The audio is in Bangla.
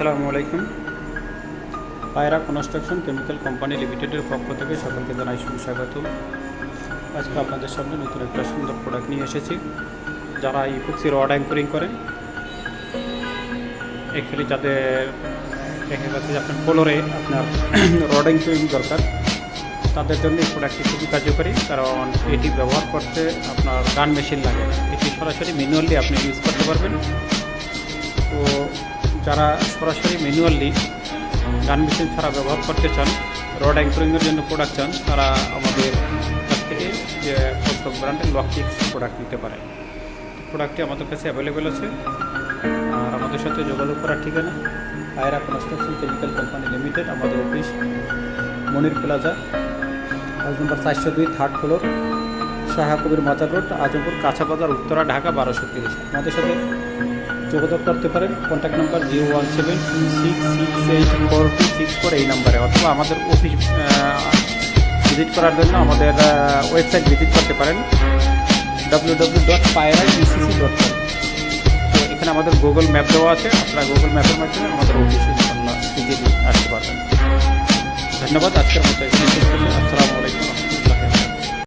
আসসালামু আলাইকুম। পায়রা কনস্ট্রাকশন কেমিক্যাল কোম্পানি লিমিটেডের পক্ষ থেকে সকলকে জানাই সুস্বাগত। আজকে আপনাদের সামনে নতুন একটা সুন্দর প্রোডাক্ট নিয়ে এসেছি। যারা ইপক্সি রড অ্যাঙ্করিং করেন, অ্যাকচুয়ালি যাদের দেখা যাচ্ছে যে আপনার ফ্লোরে আপনার রড অ্যাঙ্করিং দরকার, তাদের জন্য এই প্রোডাক্টটি খুবই কার্যকরী। কারণ এটি ব্যবহার করতে আপনার গান মেশিন লাগে না, এটি সরাসরি ম্যানুয়ালি আপনি ইউজ করতে পারবেন। তো যারা সরাসরি ম্যানুয়ালি গান মেশিন ছাড়া ব্যবহার করতে চান, রড অ্যাঙ্করিংয়ের জন্য প্রোডাক্ট চান, তারা আমাদের কাছ থেকে যে প্রত্যেক ব্র্যান্ডের লকটিক্স প্রোডাক্ট নিতে পারে। প্রোডাক্টটি আমাদের কাছে অ্যাভেলেবেল আছে। আর আমাদের সাথে যোগাযোগ করার ঠিকানা Payra construction chemical company limited, আমাদের office Monir plaza, house number 402, third floor, Shah Kabir Mazar road, Azampur, কাঁচা বাজার, উত্তরা, ঢাকা 1230। আমাদের সাথে যোগাযোগ করতে পারেন। কন্ট্যাক্ট নাম্বার 01726684264 এই নাম্বারে, অথবা আমাদের অফিস ভিজিট করার জন্য আমাদের ওয়েবসাইট ভিজিট করতে পারেন www.pairaecc.com। তো এখানে আমাদের গুগল ম্যাপ দেওয়া আছে, আপনারা গুগল ম্যাপের মাধ্যমে আমাদের অফিসে ইজিলি আসতে পারবেন। ধন্যবাদ। আজকের মতো